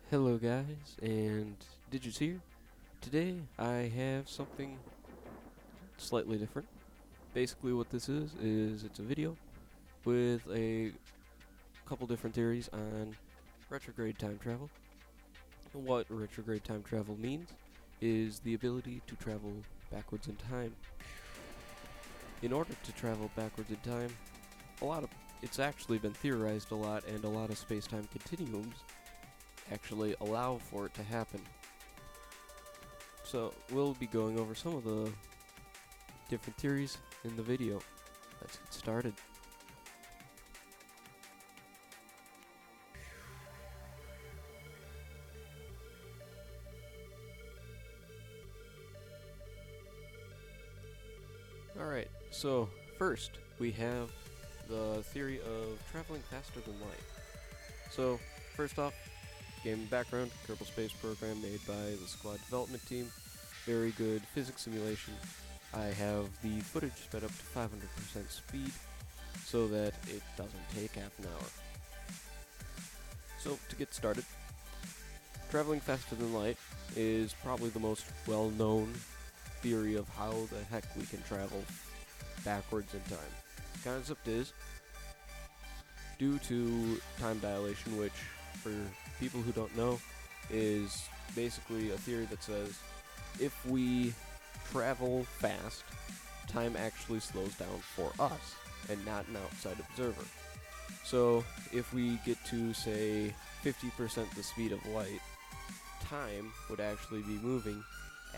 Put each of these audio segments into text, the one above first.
Hello guys, and Digits here. Today I have something slightly different. Basically what this is it's a video with a couple different theories on retrograde time travel. What retrograde time travel means is the ability to travel backwards in time. In order to travel backwards in time, it's actually been theorized a lot, and a lot of space-time continuums actually allow for it to happen. So we'll be going over some of the different theories in the video. Let's get started. Alright, so first we have the theory of traveling faster than light. So first off, game background, Kerbal Space Program made by the Squad Development Team. Very good physics simulation. I have the footage sped up to 500% speed so that it doesn't take half an hour. So to get started, traveling faster than light is probably the most well-known theory of how the heck we can travel backwards in time. The concept is, due to time dilation, which for people who don't know is basically a theory that says if we travel fast, time actually slows down for us and not an outside observer. So if we get to, say, 50% the speed of light, time would actually be moving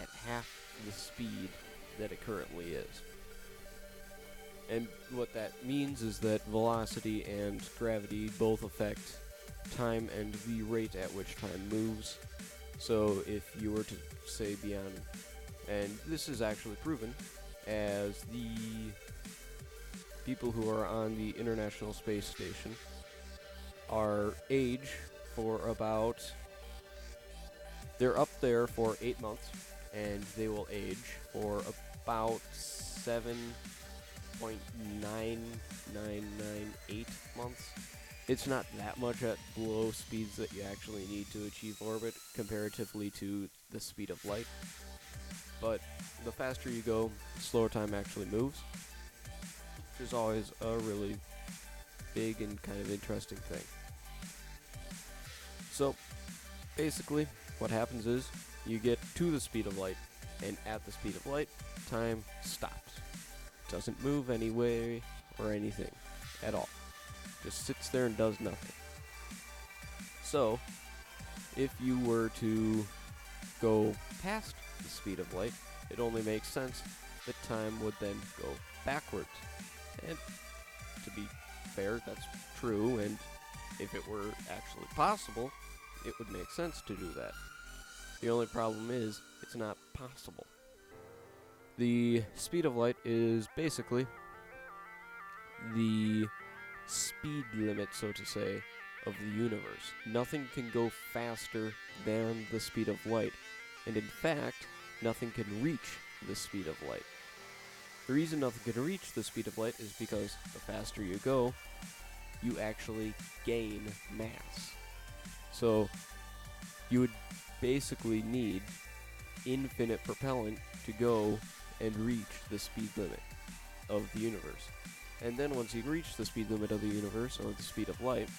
at half the speed that it currently is. And what that means is that velocity and gravity both affect time and the rate at which time moves. So if you were to, say, be on, and this is actually proven, as the people who are on the International Space Station are age for about, they're up there for 8 months, and they will age for about 7.9998 months. It's not that much at low speeds that you actually need to achieve orbit comparatively to the speed of light. But the faster you go, the slower time actually moves, which is always a really big and kind of interesting thing. So basically what happens is you get to the speed of light, and at the speed of light, time stops. It doesn't move anyway or anything at all. Just sits there and does nothing. So if you were to go past the speed of light, it only makes sense that time would then go backwards. And to be fair, that's true, and if it were actually possible, it would make sense to do that. The only problem is, it's not possible. The speed of light is basically the speed limit, so to say, of the universe. Nothing can go faster than the speed of light, and in fact, nothing can reach the speed of light. The reason nothing can reach the speed of light is because the faster you go, you actually gain mass. So you would basically need infinite propellant to go and reach the speed limit of the universe. And then once you reach the speed limit of the universe, or the speed of light,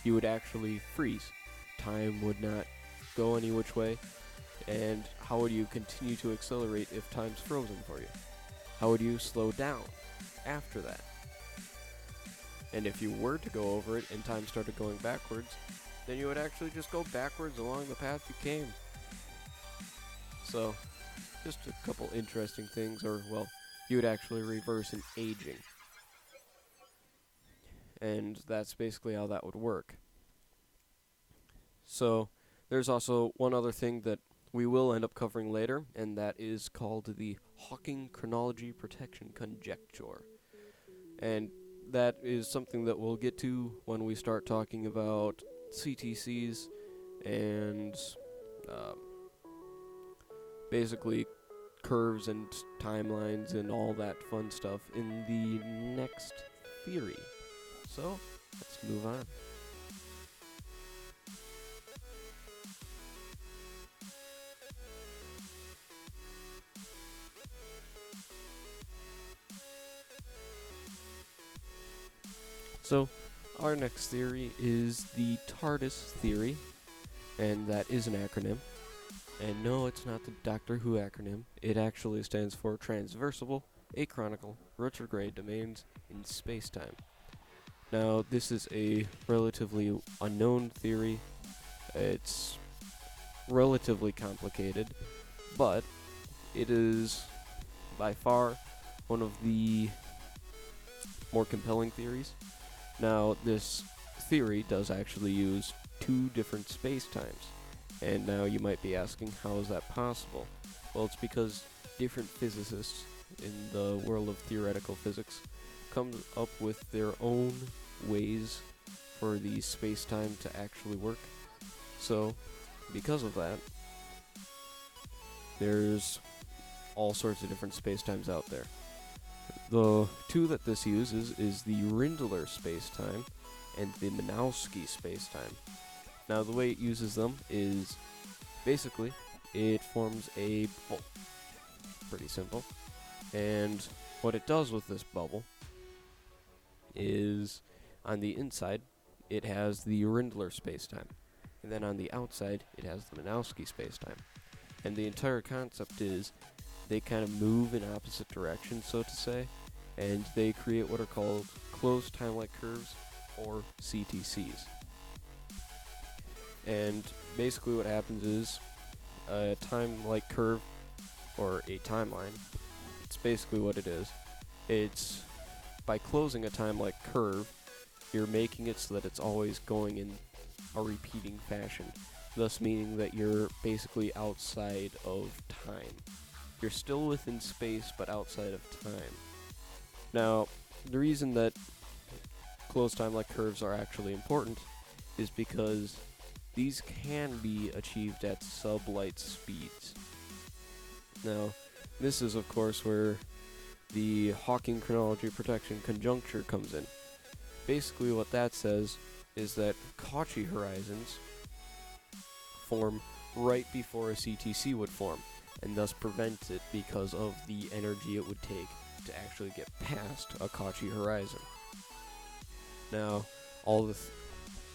you would actually freeze. Time would not go any which way, and how would you continue to accelerate if time's frozen for you? How would you slow down after that? And if you were to go over it and time started going backwards, then you would actually just go backwards along the path you came. So, just a couple interesting things, or, well, you would actually reverse an aging. And that's basically how that would work. So, there's also one other thing that we will end up covering later, and that is called the Hawking Chronology Protection Conjecture. And that is something that we'll get to when we start talking about CTCs and basically curves and timelines and all that fun stuff in the next theory. So, let's move on. So, our next theory is the TARDIS theory, and that is an acronym. And no, it's not the Doctor Who acronym. It actually stands for Transversable, Achronical, Retrograde Domains in Space-Time. Now, this is a relatively unknown theory. It's relatively complicated, but it is by far one of the more compelling theories. Now, this theory does actually use two different space-times, and now you might be asking, how is that possible? Well, it's because different physicists in the world of theoretical physics come up with their own ways for the space-time to actually work. So, because of that, there's all sorts of different spacetimes out there. The two that this uses is the Rindler spacetime and the Minkowski spacetime. Now, the way it uses them is basically it forms a bubble. Pretty simple. And what it does with this bubble is on the inside it has the Rindler spacetime, and then on the outside it has the Minkowski spacetime. And the entire concept is they kind of move in opposite directions, so to say, and they create what are called closed time-like curves, or CTCs. And basically what happens is a time-like curve, or a timeline, it's basically what it is. It's by closing a time-like curve, you're making it so that it's always going in a repeating fashion, thus meaning that you're basically outside of time. You're still within space, but outside of time. Now, the reason that closed time-like curves are actually important is because these can be achieved at sublight speeds. Now, this is of course where the Hawking chronology protection conjuncture comes in. Basically what that says is that Cauchy horizons form right before a CTC would form, and thus prevent it because of the energy it would take to actually get past a Cauchy horizon. Now, all the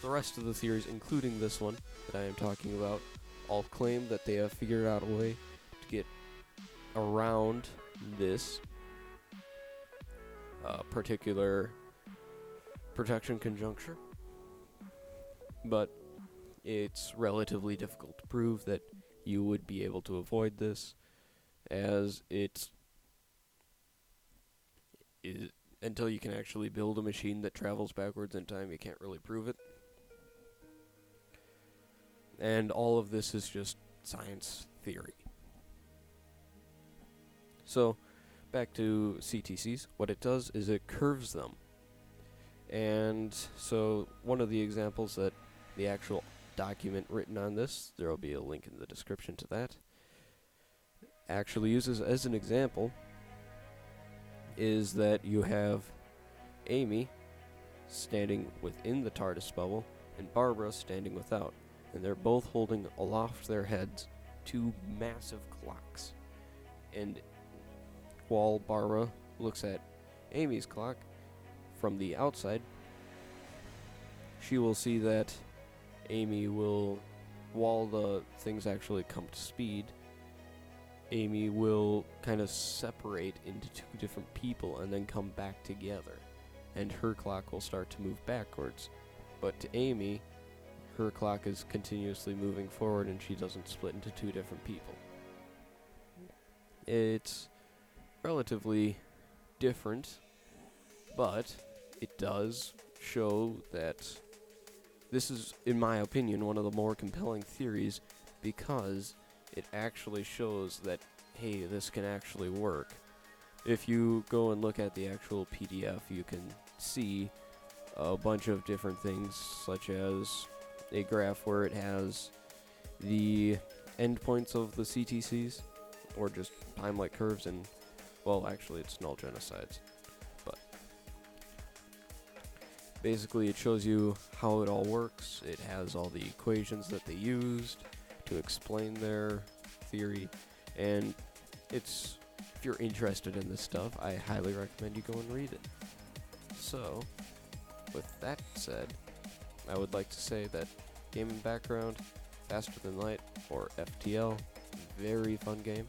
rest of the theories, including this one that I am talking about, all claim that they have figured out a way to get around this particular protection conjuncture, but it's relatively difficult to prove that you would be able to avoid this, as until you can actually build a machine that travels backwards in time, you can't really prove it. And all of this is just science theory. So, back to CTCs. What it does is it curves them. And so, one of the examples that the actual document written on this, there will be a link in the description to that, actually uses as an example is that you have Amy standing within the TARDIS bubble and Barbara standing without, and they're both holding aloft their heads two massive clocks. And while Barbara looks at Amy's clock from the outside, she will see that Amy will, while the things actually come to speed, Amy will kind of separate into two different people and then come back together, and her clock will start to move backwards. But to Amy, her clock is continuously moving forward and she doesn't split into two different people. It's relatively different, but it does show that this is, in my opinion, one of the more compelling theories, because it actually shows that, hey, this can actually work. If you go and look at the actual PDF, you can see a bunch of different things, such as a graph where it has the endpoints of the CTCs, or just time-like curves, and, well, actually it's null genocides. But basically it shows you how it all works. It has all the equations that they used to explain their theory, and it's, if you're interested in this stuff, I highly recommend you go and read it. So, with that said, I would like to say that Game and Background, Faster Than Light, or FTL, very fun game.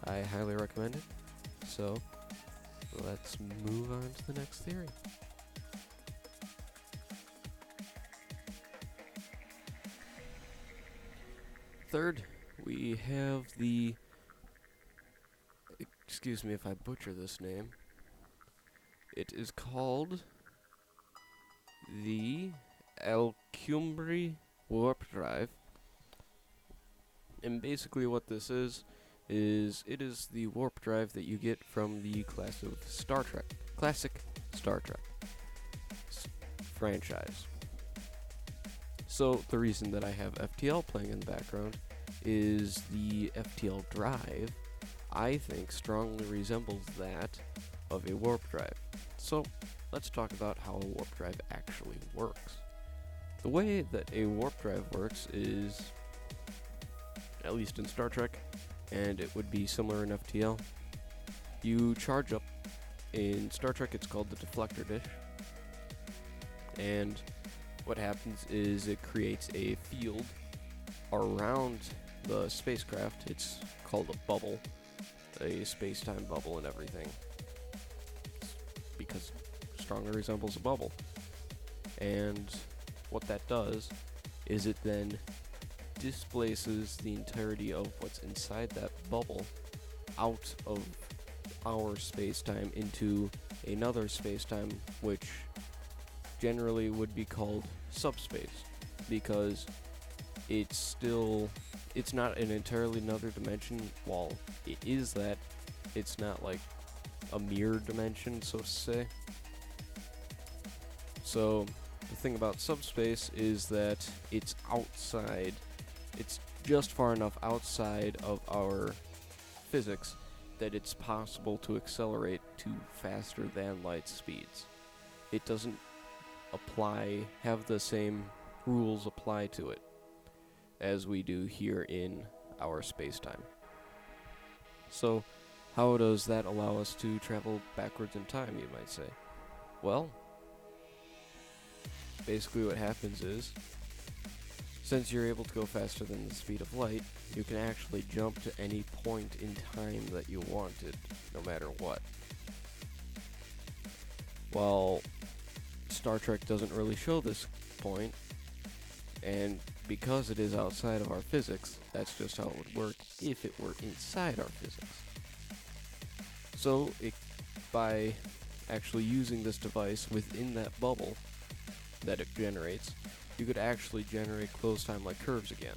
I highly recommend it. So, let's move on to the next theory. Third, we have the... Excuse me if I butcher this name. It is called the Alcumbri Warp Drive. And basically what this is it is the warp drive that you get from the classic Star Trek franchise. So the reason that I have FTL playing in the background is the FTL drive, I think, strongly resembles that of a warp drive. So let's talk about how a warp drive actually works. The way that a warp drive works is, at least in Star Trek, and it would be similar in FTL, you charge up. In Star Trek it's called the deflector dish, and what happens is it creates a field around the spacecraft. It's called a bubble, a space-time bubble and everything, because it strongly resembles a bubble. And what that does is it then displaces the entirety of what's inside that bubble out of our space-time into another space-time, which generally would be called subspace, because it's not an entirely another dimension. While it is that, it's not like a mirror dimension, so to say. So the thing about subspace is that it's outside, it's just far enough outside of our physics that it's possible to accelerate to faster than light speeds. It doesn't have the same rules apply to it as we do here in our space-time. So how does that allow us to travel backwards in time, you might say? Well, basically what happens is, since you're able to go faster than the speed of light, you can actually jump to any point in time that you wanted, no matter what. While Star Trek doesn't really show this point, and because it is outside of our physics, that's just how it would work if it were inside our physics. So, by actually using this device within that bubble that it generates, you could actually generate closed time-like curves again.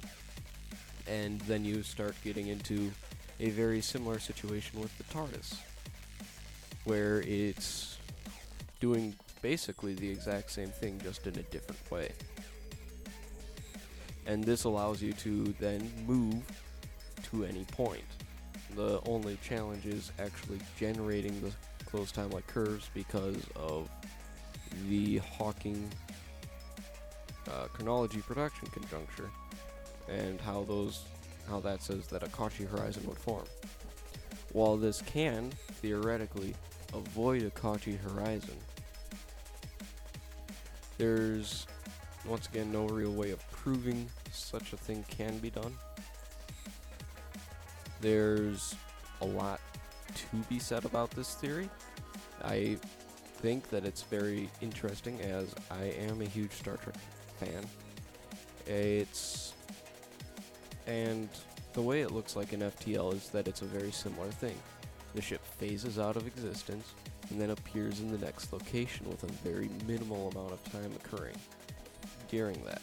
And then you start getting into a very similar situation with the TARDIS, where it's doing basically the exact same thing, just in a different way. And this allows you to then move to any point. The only challenge is actually generating the closed time-like curves because of the Hawking chronology production conjuncture, and how that says that a Kachi horizon would form. While this can theoretically avoid a Kachi horizon, there's once again no real way of proving such a thing can be done. There's a lot to be said about this theory. I think that it's very interesting, as I am a huge Star Trek fan. And the way it looks like in FTL is that it's a very similar thing. The ship phases out of existence and then appears in the next location with a very minimal amount of time occurring during that.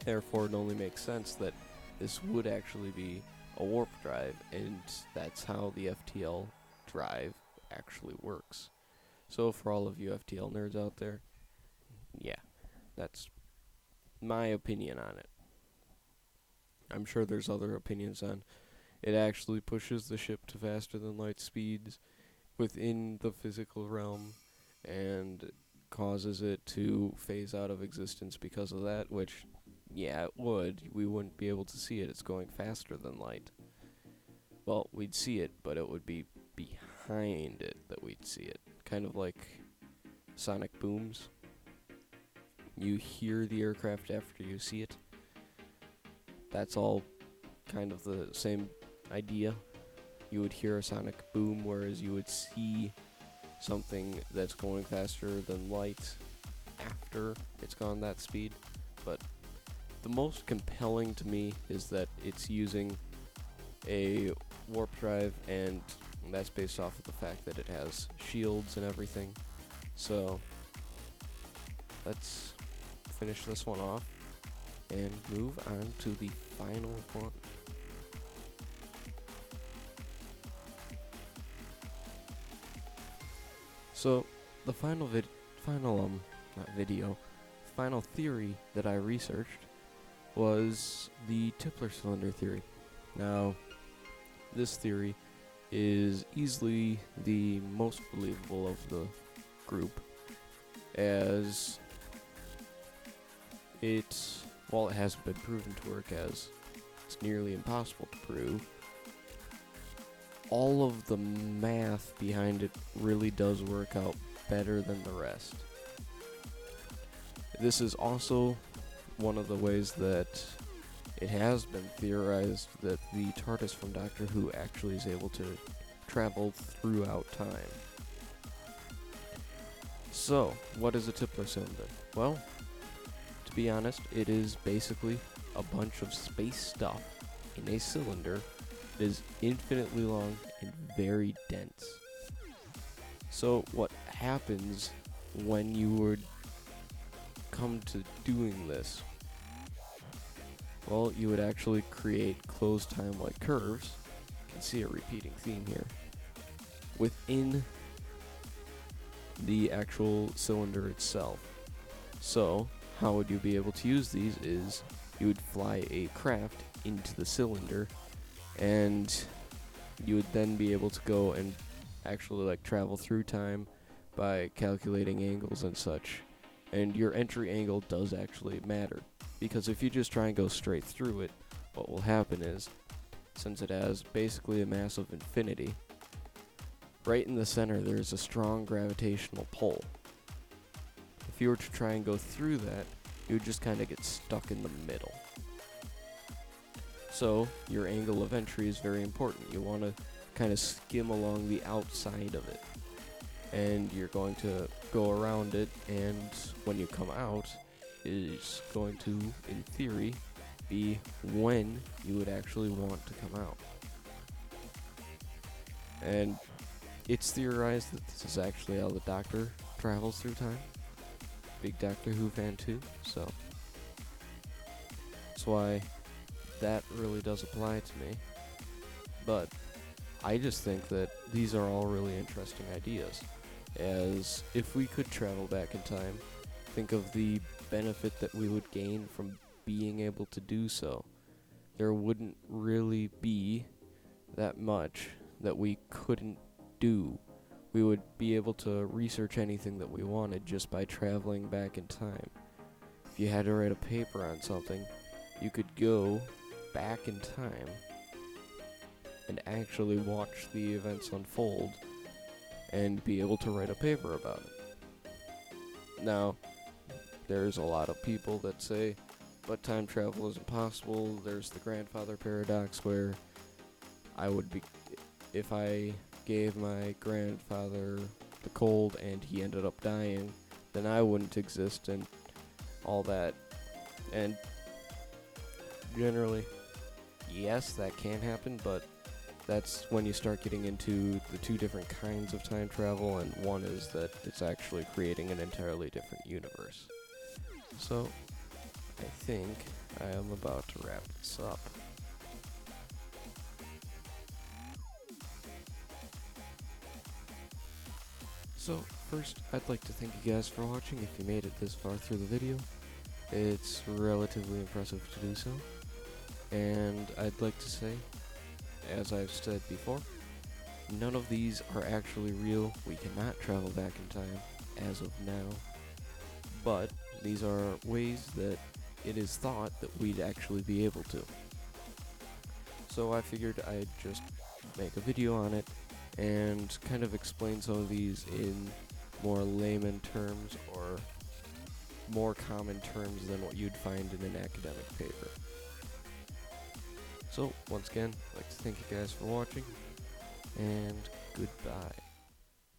Therefore, it only makes sense that this would actually be a warp drive, and that's how the FTL drive actually works. So for all of you FTL nerds out there, yeah, that's my opinion on it. I'm sure there's other opinions on it actually pushes the ship to faster than light speeds within the physical realm and causes it to phase out of existence because of that, which, yeah, it would. We wouldn't be able to see it. It's going faster than light. Well, we'd see it, but it would be behind it that we'd see it. Kind of like sonic booms. You hear the aircraft after you see it. That's all kind of the same idea. You would hear a sonic boom, whereas you would see something that's going faster than light after it's gone that speed. But the most compelling to me is that it's using a warp drive, and that's based off of the fact that it has shields and everything. So let's finish this one off and move on to the final one. So the final theory that I researched was the Tipler cylinder theory. Now, this theory is easily the most believable of the group, as while it hasn't been proven to work, as it's nearly impossible to prove, all of the math behind it really does work out better than the rest. This is also one of the ways that it has been theorized that the TARDIS from Doctor Who actually is able to travel throughout time. So, what is a Tipler cylinder? Well, to be honest, it is basically a bunch of space stuff in a cylinder that is infinitely long and very dense. So, what happens when you would come to doing this? Well, you would actually create closed time-like curves. You can see a repeating theme here within the actual cylinder itself. So, how would you be able to use these is you would fly a craft into the cylinder, and you would then be able to go and actually travel through time by calculating angles and such. And your entry angle does actually matter, because if you just try and go straight through it, what will happen is, since it has basically a mass of infinity, right in the center there's a strong gravitational pull. If you were to try and go through that, you would just kind of get stuck in the middle. So your angle of entry is very important. You want to kind of skim along the outside of it, and you're going to go around it, and when you come out is going to, in theory, be when you would actually want to come out. And it's theorized that this is actually how the Doctor travels through time. Big Doctor Who fan too, so that's why that really does apply to me. But I just think that these are all really interesting ideas, as if we could travel back in time, think of the benefit that we would gain from being able to do so. There wouldn't really be that much that we couldn't do. We would be able to research anything that we wanted just by traveling back in time. If you had to write a paper on something, you could go back in time and actually watch the events unfold and be able to write a paper about it. Now, there's a lot of people that say, but time travel is impossible. There's the grandfather paradox, where if I gave my grandfather the cold and he ended up dying, then I wouldn't exist and all that. And generally, yes, that can happen, but that's when you start getting into the two different kinds of time travel, and one is that it's actually creating an entirely different universe. So, I think I am about to wrap this up. So, first, I'd like to thank you guys for watching if you made it this far through the video. It's relatively impressive to do so. And I'd like to say, as I've said before, none of these are actually real. We cannot travel back in time as of now. But these are ways that it is thought that we'd actually be able to. So I figured I'd just make a video on it and kind of explain some of these in more layman terms or more common terms than what you'd find in an academic paper. So, once again, I'd like to thank you guys for watching, and goodbye.